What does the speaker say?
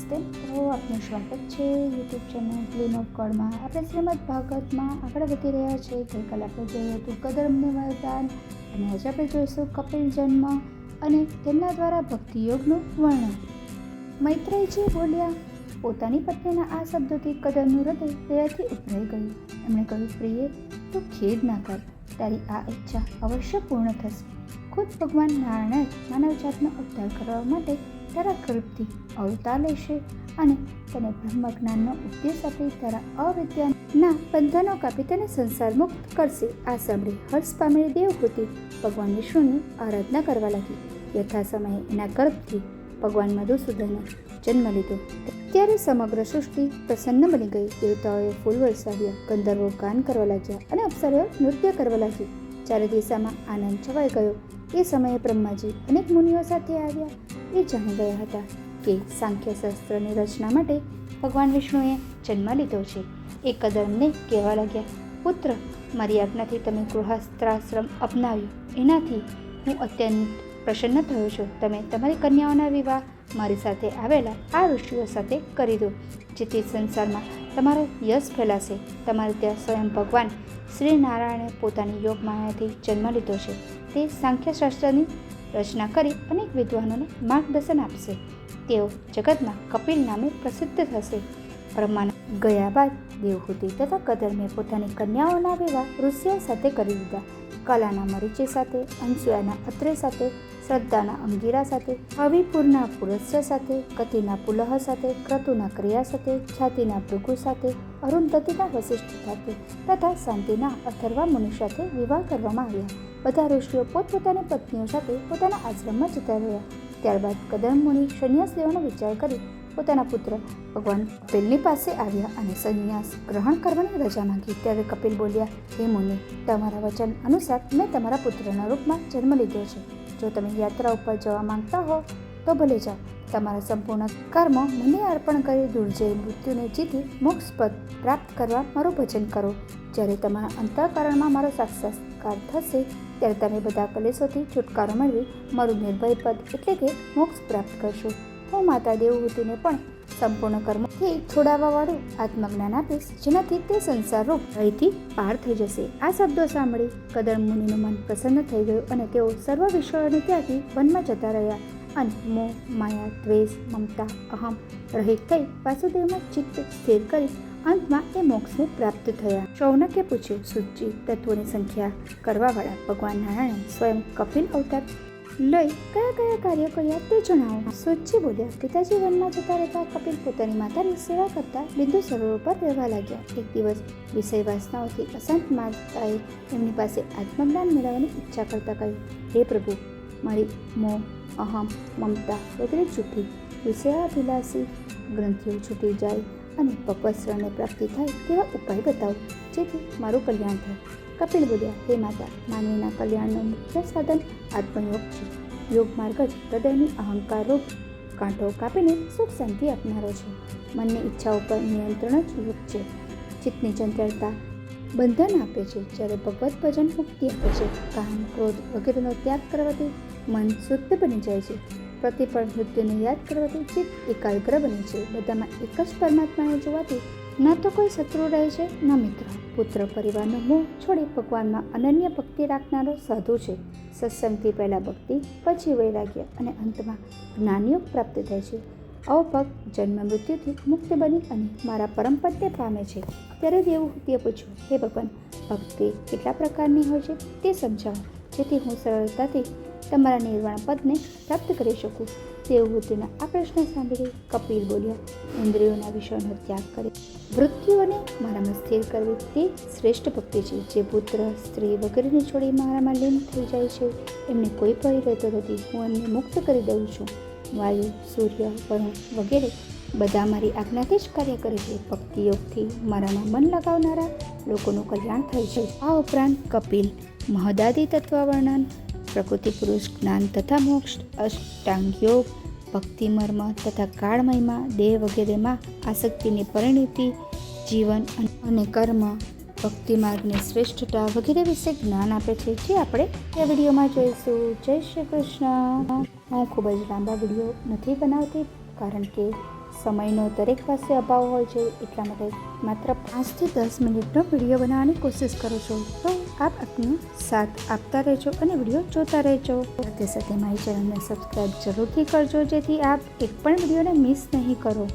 નમસ્તે. તો આપનું સ્વાગત છે યુટ્યુબ ચેનલ ક્લીન ઓફ ગોડમાં. આપણે શ્રીમદ ભાગવતમાં આગળ વધી રહ્યા છીએ. ગઈકાલે આપણે જોયું હતું કદર્મનું વરદાન અને આજે આપણે જોઈશું કપિલ જન્મ અને તેમના દ્વારા ભક્તિ યોગનું વર્ણન. મૈત્રેયજી બોલ્યા, પોતાની પત્નીના આ શબ્દોથી કદર્મનું હૃદય દયાથી ઉભરાઈ ગયું. એમણે કહ્યું, પ્રિય, તું ખેદ ના કર, તારી આ ઈચ્છા અવશ્ય પૂર્ણ થશે. ખુદ ભગવાન નારાયણ જ માનવ જાતનો ઉદ્ધાર કરવા માટે તારા ગર્ભથી અવતાર લેશે અને તને બ્રહ્મજ્ઞાનનો ઉપદેશ આપી તારા અવિદ્યાના બંધનો કાપી તને સંસાર મુક્ત કરશે. આ સાંભળી હર્ષ પામેલી દેવહૂતિ ભગવાન વિષ્ણુની આરાધના કરવા લાગી. યથા સમયે એના ગર્ભથી ભગવાન મધુસૂદને જન્મ લીધો. ત્યારે સમગ્ર સૃષ્ટિ પ્રસન્ન બની ગઈ. દેવતાઓએ ફૂલ વરસાવ્યા, ગંધર્વો ગાન કરવા લાગ્યા અને અપ્સરાઓ નૃત્ય કરવા લાગી. ચારે દિશામાં આનંદ છવાઈ ગયો. એ સમયે બ્રહ્માજી અનેક મુનિઓ સાથે આવ્યા. એ જાણી ગયા હતા કે સાંખ્ય શાસ્ત્રની રચના માટે ભગવાન વિષ્ણુએ જન્મ લીધો છે. એ કદર્મને કહેવા લાગ્યા, પુત્ર, મારી આજ્ઞાથી તમે ગૃહસ્થાશ્રમ અપનાવ્યો, એનાથી હું અત્યંત પ્રસન્ન થયો છું. તમે તમારી કન્યાઓના વિવાહ મારી સાથે આવેલા આ ઋષિઓ સાથે કરી દો, જેથી સંસારમાં તમારો યશ ફેલાશે. તમારે ત્યાં સ્વયં ભગવાન શ્રી નારાયણે પોતાની યોગ માયાથી જન્મ લીધો છે. તે સાંખ્યશાસ્ત્રની રચના કરી અનેક વિદ્વાનોને માર્ગદર્શન આપશે. તેઓ જગતમાં કપિલ નામે પ્રસિદ્ધ થશે. બ્રહ્માના ગયા બાદ દેવહૂતિ તથા કદર્મે પોતાની કન્યાઓના વિવાહ ઋષિઓ સાથે કરી દીધા. કલાના મરીચી સાથે, અંસુયાના અત્રે સાથે, શ્રદ્ધાના અંગીરા સાથે, હવિપુરના પુરસ્ય સાથે, કતિના પુલહ સાથે, ક્રતુના ક્રિયા સાથે, ખ્યાતિના ભૃગુ સાથે, અરુંધતીના વશિષ્ઠ સાથે તથા શાંતિના અથર્વા મુનિ સાથે વિવાહ કરવામાં આવ્યા. બધા ઋષિઓ પોતપોતાની પત્નીઓ સાથે પોતાના આશ્રમમાં જતા રહ્યા. ત્યારબાદ કદર્મ મુનિ સંન્યાસ લેવાનો વિચાર કરી પોતાના પુત્ર ભગવાન કપિલની પાસે આવ્યા અને સંન્યાસ ગ્રહણ કરવાની રજા માંગી. ત્યારે કપિલ બોલ્યા, હે મુનિ, તમારા વચન અનુસાર મેં તમારા પુત્રના રૂપમાં જન્મ લીધો છે. જો તમે યાત્રા ઉપર જવા માંગતા હો તો ભલે જાઓ. તમારા સંપૂર્ણ કર્મ મને અર્પણ કરી દુર્જય મૃત્યુને જીતી મોક્ષ પદ પ્રાપ્ત કરવા મારું ભજન કરો. જ્યારે તમારા અંતઃકરણમાં મારો સાક્ષાત્કાર થશે ત્યારે તમે બધા કલેશોથી છુટકારો મેળવી મારું નિર્ભય પદ એટલે કે મોક્ષ પ્રાપ્ત કરશો. હું માતા દેવહૂતિને પણ સંપૂર્ણ કર્મથી છોડાવવાવાળું આત્મજ્ઞાન આપીશ, જેનાથી તે સંસાર રૂપ ભયથી પાર થઈ જશે. આ શબ્દો સાંભળી કદર્મ મુનિનું મન પ્રસન્ન થઈ ગયું અને તેઓ સર્વ વિષયોને ત્યાગી વનમાં જતા રહ્યા અને મોહ, માયા, દ્વેષ, મમતા, અહમ રહિત થઈ વાસુદેવમાં ચિત્ત સ્થિર કરી અંતમાં એ મોક્ષને પ્રાપ્ત થયા. શૌનકે પૂછ્યું, સૂચિ તત્વોની સંખ્યા કરવાવાળા ભગવાન નારાયણે સ્વયં કપિલ અવતાર લઈ કયા કયા કાર્યો કર્યા તે જણાવો. સૂચિ બોલ્યા, પિતાજી વનમાં જતા રહેતા કપિલ પોતાની માતાની સેવા કરતા બિંદુ સરોવર પર રહેવા લાગ્યા. એક દિવસ વિષય વાસનાઓથી અશાંત માતાએ એમની પાસે આત્મજ્ઞાન મેળવવાની ઈચ્છા કરતા કહ્યું, હે પ્રભુ, મારી મોહ, અહમ, મમતા વગેરે છૂટી વિષયાભિલાષી ગ્રંથિઓ છૂટી જાય અને ભગવત્સરને પ્રાપ્તિ થાય તેવા ઉપાય બતાવો, જેથી મારું કલ્યાણ થાય. કપિલ બોલ્યા, હે માતા, માનવીના કલ્યાણનું મુખ્ય સાધન આત્મયોગ છે. યોગ માર્ગ જ હૃદયની અહંકાર રૂપ કાંઠો કાપીને સુખ શાંતિ આપનારો છે. મનની ઈચ્છાઓ પર નિયંત્રણ જ યોગ છે. ચિત્તની ચંચળતા બંધન આપે છે, જ્યારે ભગવત ભજન મુક્તિ આપે છે. કામ, ક્રોધ વગેરેનો ત્યાગ કરવાથી મન શુદ્ધ બની જાય છે. પ્રતિપળ મૃત્યુને યાદ કરવાથી ચિત્ત એકાગ્ર બને છે. બધામાં એક જ પરમાત્માને જોવાથી ન તો કોઈ શત્રુ રહે છે ન મિત્ર. પુત્ર પરિવારનો મોહ છોડી ભગવાનમાં અનન્ય ભક્તિ રાખનારો સાધુ છે. સત્સંગથી પહેલાં ભક્તિ, પછી વૈરાગ્ય અને અંતમાં જ્ઞાનયોગ પ્રાપ્ત થાય છે. આવો ભક્ત જન્મ મૃત્યુથી મુક્ત બની અને મારા પરમ પદને પામે છે. ત્યારે દેવહૂતિએ પૂછ્યું, હે ભગવાન, ભક્તિ કેટલા પ્રકારની હોય છે તે સમજાવો, જેથી હું સરળતાથી તમારા નિર્વાણ પદને પ્રાપ્ત કરી શકું. દેવહૂતિના આ પ્રશ્ન સાંભળી કપિલ બોલ્યા, ઇન્દ્રિયોના વિષયોનો ત્યાગ કરે, વૃત્તિઓને મારામાં સ્થિર કરવી તે શ્રેષ્ઠ ભક્તિ છે. જે પુત્ર, સ્ત્રી વગેરેને છોડી મારામાં લીન થઈ જાય છે એમને કોઈ ભય રહેતો નથી. હું એમને મુક્ત કરી દઉં છું. વાયુ, સૂર્ય, વરુણ વગેરે બધા મારી આજ્ઞાથી જ કાર્ય કરે છે. ભક્તિ યોગથી મારામાં મન લગાવનારા લોકોનું કલ્યાણ થાય છે. આ ઉપરાંત કપિલ મહદાદી તત્વ વર્ણન, પ્રકૃતિ પુરુષ જ્ઞાન તથા મોક્ષ, અષ્ટાંગ યોગ, ભક્તિ મર્મ તથા કાળ મહિમા, દેહ વગેરેમાં આસક્તિની પરિણતિ, જીવન અને કર્મ, ભક્તિ માર્ગની શ્રેષ્ઠતા વગેરે વિશે જ્ઞાન આપે છે, જે આપણે આ વિડીયોમાં જોઈશું. જય શ્રી કૃષ્ણ. હું ખૂબ જ લાંબા વિડીયો નથી બનાવતી, કારણ કે સમયનો દરેક પાસે અભાવ હોય છે, એટલા માટે માત્ર 5 થી 10 મિનિટનો વિડીયો બનાવવાની કોશિશ કરું છું. તો આપ આપનો સાથ આપતા રહેજો અને વિડીયો જોતા રહેજો. સાથે સાથે મારી ચેનલને સબસ્ક્રાઈબ જરૂરથી કરજો, જેથી આપ એક પણ વિડીયોને મિસ નહીં કરો.